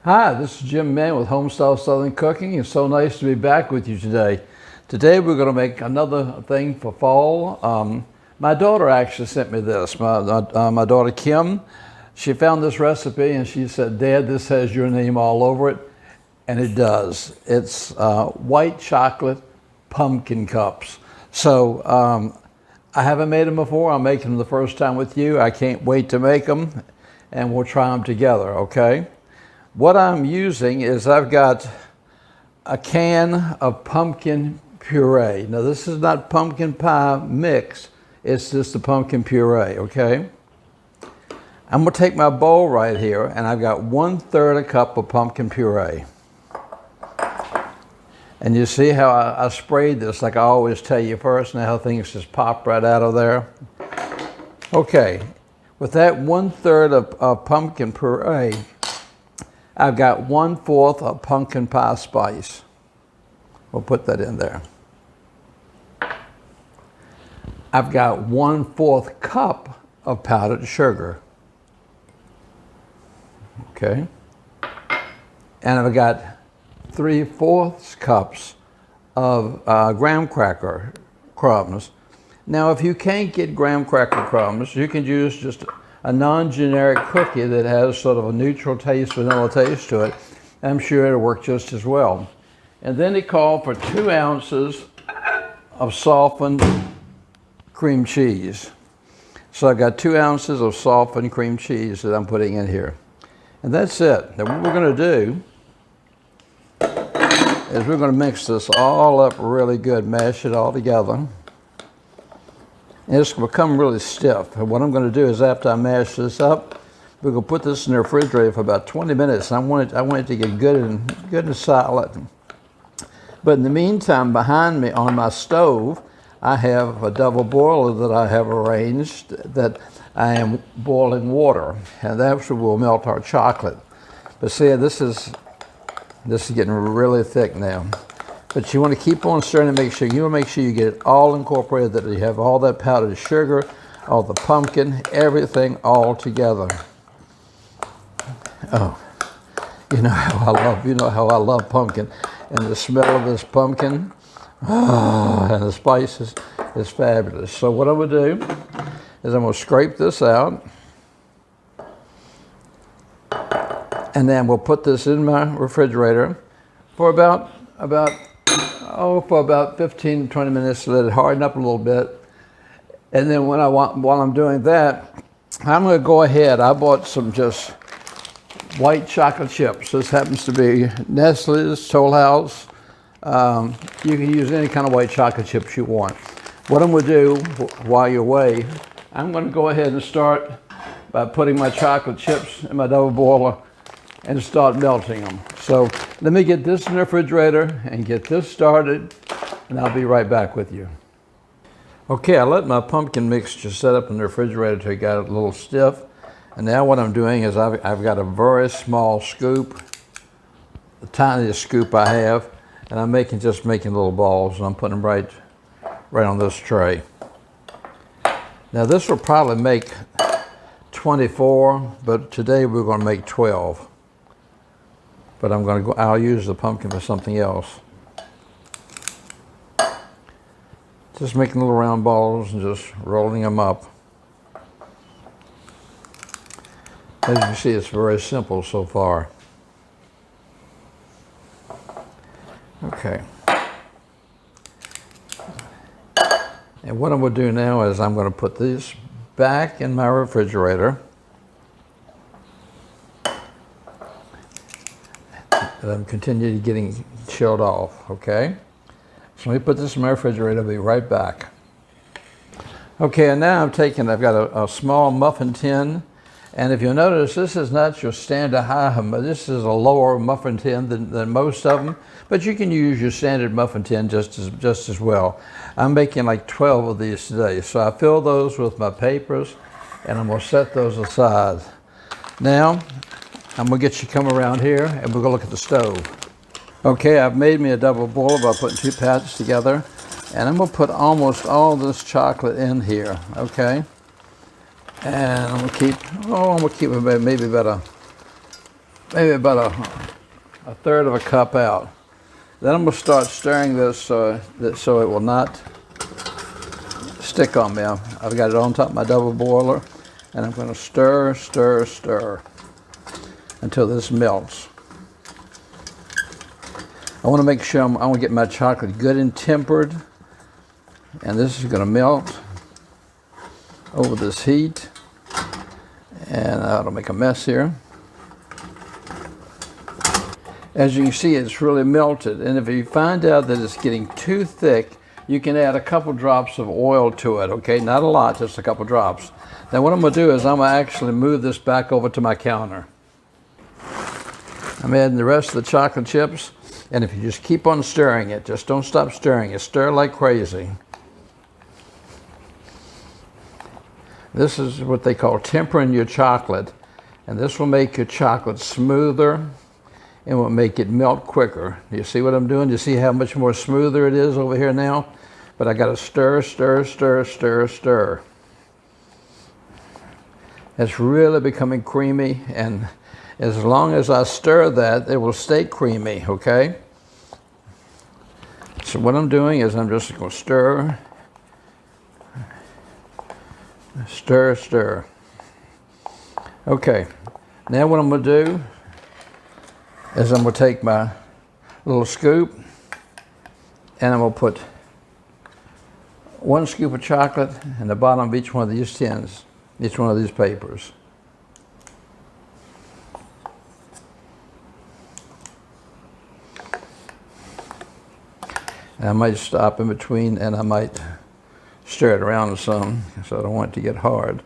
Hi, this is Jim Mann with Homestyle Southern Cooking. It's so nice to be back with you today. Today we're going to make another thing for fall. My daughter actually sent me this. My daughter Kim, she found this recipe and she said, "Dad, this has your name all over it." And it does. It's white chocolate pumpkin cups. So I haven't made them before. I'm making them the first time with you. I can't wait to make them and we'll try them together, okay? What I'm using is I've got a can of pumpkin puree. Now this is not pumpkin pie mix, it's just the pumpkin puree, okay? I'm gonna take my bowl right here and I've got 1/3 a cup of pumpkin puree. And you see how I sprayed this like I always tell you first, and how things just pop right out of there. Okay, with that 1/3 of pumpkin puree, I've got 1/4 of pumpkin pie spice. We'll put that in there. I've got 1/4 cup of powdered sugar. Okay. And I've got 3/4 cups of graham cracker crumbs. Now, if you can't get graham cracker crumbs, you can use just a non-generic cookie that has sort of a neutral taste, vanilla taste to it. I'm sure it'll work just as well. And then it called for 2 ounces of softened cream cheese. So I've got 2 ounces of softened cream cheese that I'm putting in here. And that's it. Now what we're gonna do is we're gonna mix this all up really good, mash it all together. And it's going to become really stiff. And what I'm going to do is after I mash this up, we're going to put this in the refrigerator for about 20 minutes. I want it to get good and solid. But in the meantime, behind me on my stove, I have a double boiler that I have arranged that I am boiling water. And that will melt our chocolate. But see, this is getting really thick now. But you want to keep on stirring to make sure you get it all incorporated, that you have all that powdered sugar, all the pumpkin, everything all together. Oh, you know how I love pumpkin, and the smell of this pumpkin, and the spice is fabulous. So what I'm gonna do is I'm gonna scrape this out, and then we'll put this in my refrigerator for about 15 to 20 minutes to let it harden up a little bit. And then while I'm doing that, I'm going to go ahead. I bought some just white chocolate chips. This happens to be Nestle's, Toll House. You can use any kind of white chocolate chips you want. What I'm going to do while you're away, I'm going to go ahead and start by putting my chocolate chips in my double boiler and start melting them. So let me get this in the refrigerator and get this started, and I'll be right back with you. Okay, I let my pumpkin mixture set up in the refrigerator till it got a little stiff. And now what I'm doing is I've got a very small scoop, the tiniest scoop I have, and I'm just making little balls, and I'm putting them right on this tray. Now this will probably make 24, but today we're going to make 12. But I'll use the pumpkin for something else. Just making little round balls and just rolling them up. As you see, it's very simple so far. Okay. And what I'm going to do now is I'm going to put these back in my refrigerator. And I'm continuing getting chilled off, okay? So let me put this in my refrigerator, I'll be right back. Okay, and now I've got a small muffin tin, and if you'll notice, this is not your standard high, but this is a lower muffin tin than most of them, but you can use your standard muffin tin just as well. I'm making like 12 of these today, so I fill those with my papers, and I'm gonna set those aside. Now, I'm gonna get you come around here and we're gonna look at the stove. Okay, I've made me a double boiler by putting 2 pounds together, and I'm gonna put almost all this chocolate in here, okay? And I'm gonna keep maybe about maybe about a third of a cup out. Then I'm going to start stirring this so it will not stick on me. I've got it on top of my double boiler, and I'm going to stir, stir, stir until this melts. I want to make sure I want to get my chocolate good and tempered, and this is going to melt over this heat, and I'll make a mess here. As you can see, it's really melted, and if you find out that it's getting too thick, you can add a couple drops of oil to it, okay? Not a lot, just a couple drops. Now what I'm going to do is I'm going to actually move this back over to my counter. I'm adding the rest of the chocolate chips, and if you just keep on stirring it, just don't stop stirring it, stir like crazy. This is what they call tempering your chocolate, and this will make your chocolate smoother and will make it melt quicker. Do you see what I'm doing? Do you see how much more smoother it is over here now? But I got to stir, stir, stir, stir, stir. It's really becoming creamy, and as long as I stir that, it will stay creamy, okay? So what I'm doing is I'm just going to stir, stir, stir. Okay, now what I'm going to do is I'm going to take my little scoop and I'm going to put 1 scoop of chocolate in the bottom of each one of these tins, each one of these papers. And I might stop in between and I might stir it around some, so I don't want it to get hard.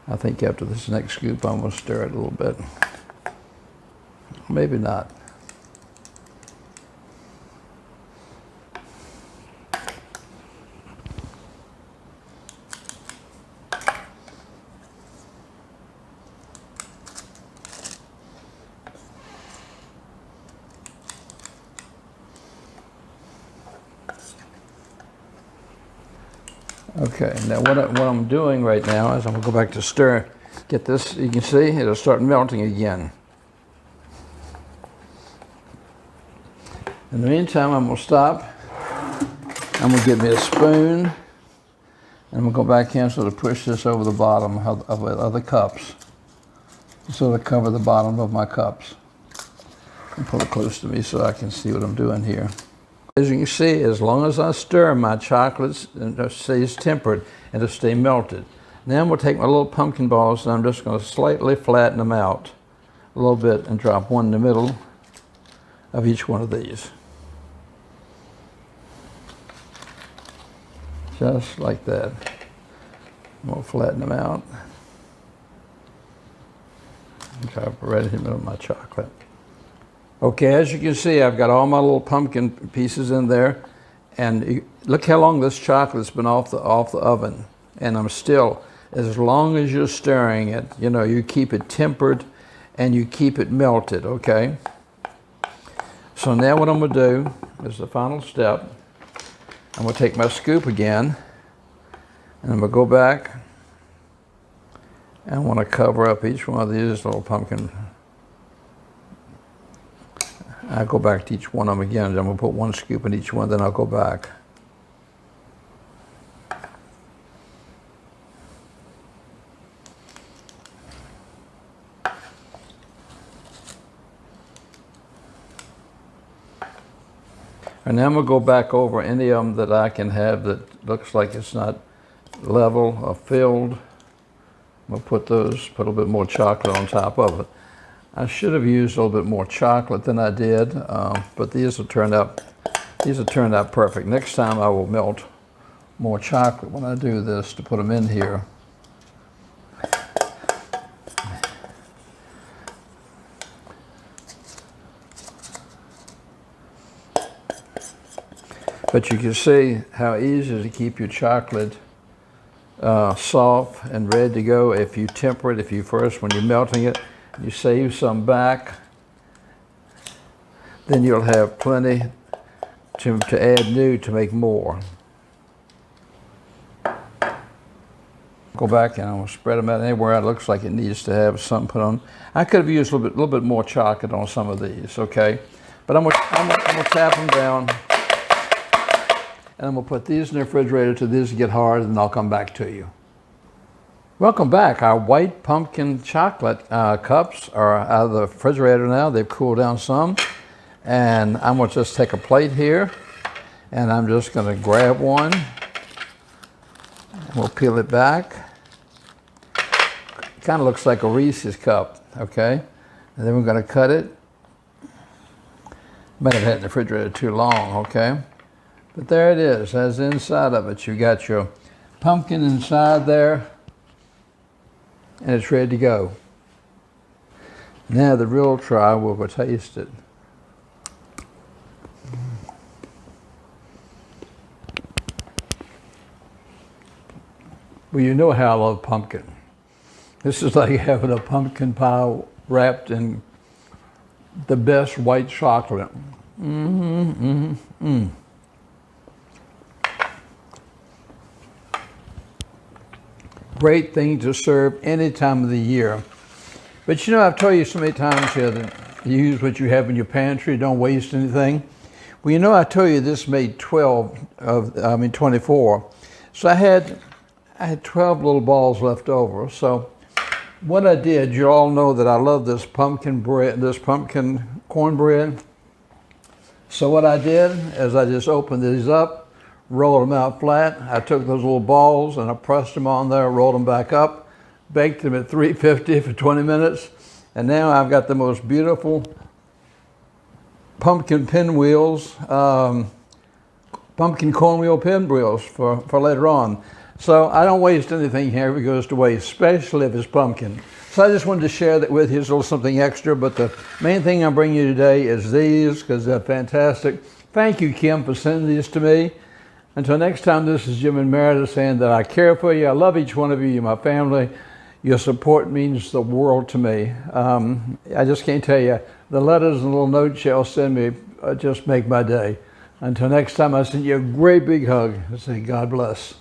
I think after this next scoop, I'm going to stir it a little bit. Maybe not. Okay, now what I'm doing right now is I'm going to go back to stir. Get this, you can see, it'll start melting again. In the meantime, I'm going to stop. I'm going to get me a spoon. And I'm going to go back in so to push this over the bottom of the cups. So to cover the bottom of my cups. And pull it close to me so I can see what I'm doing here. As you can see, as long as I stir, my chocolates stays tempered and it'll stay melted. Now I'm going to take my little pumpkin balls and I'm just going to slightly flatten them out a little bit and drop one in the middle of each one of these. Just like that. I'm going to flatten them out. And drop right in the middle of my chocolate. Okay, as you can see, I've got all my little pumpkin pieces in there, and look how long this chocolate's been off the oven. And I'm still, as long as you're stirring it, you know, you keep it tempered and you keep it melted, okay? So now what I'm going to do is the final step. I'm going to take my scoop again, and I'm going to go back, and I want to cover up each one of these little pumpkin. I'll go back to each one of them again. I'm going to put 1 scoop in each one, then I'll go back. And now I'm going to go back over any of them that I can have that looks like it's not level or filled. I'm going to put a little bit more chocolate on top of it. I should have used a little bit more chocolate than I did, but these have turned out perfect. Next time I will melt more chocolate when I do this to put them in here. But you can see how easy it is to keep your chocolate soft and ready to go if you temper it, when you're melting it, you save some back, then you'll have plenty to add new to make more. Go back and I'm gonna spread them out anywhere it looks like it needs to have something put on. I could have used a little bit more chocolate on some of these, okay? But I'm gonna tap them down, and I'm gonna put these in the refrigerator till these get hard, and I'll come back to you. Welcome back. Our white pumpkin chocolate cups are out of the refrigerator now. They've cooled down some, and I'm gonna just take a plate here, and I'm just gonna grab one. We'll peel it back. Kind of looks like a Reese's cup, okay? And then we're going to cut it. Might have had it in the refrigerator too long, okay? But there it is. That's the inside of it. You got your pumpkin inside there, and it's ready to go. Now the real try, we'll taste it. Well, you know how I love pumpkin. This is like having a pumpkin pie wrapped in the best white chocolate. Great thing to serve any time of the year. But you know, I've told you so many times here that you use what you have in your pantry, don't waste anything. Well, you know, I told you this made 24. So I had 12 little balls left over. So what I did, you all know that I love this pumpkin bread, this pumpkin cornbread. So what I did is I just opened these up, rolled them out flat. I took those little balls and I pressed them on there, rolled them back up, baked them at 350 for 20 minutes. And now I've got the most beautiful pumpkin pinwheels, pumpkin cornmeal pinwheels for later on. So I don't waste anything here if it goes to waste, especially if it's pumpkin. So I just wanted to share that with you. It's a little something extra, but the main thing I'm bringing you today is these, because they're fantastic. Thank you, Kim, for sending these to me. Until next time, this is Jim and Merida saying that I care for you. I love each one of you. You're my family. Your support means the world to me. I just can't tell you, the letters and little notes y'all send me just make my day. Until next time, I send you a great big hug. I say God bless.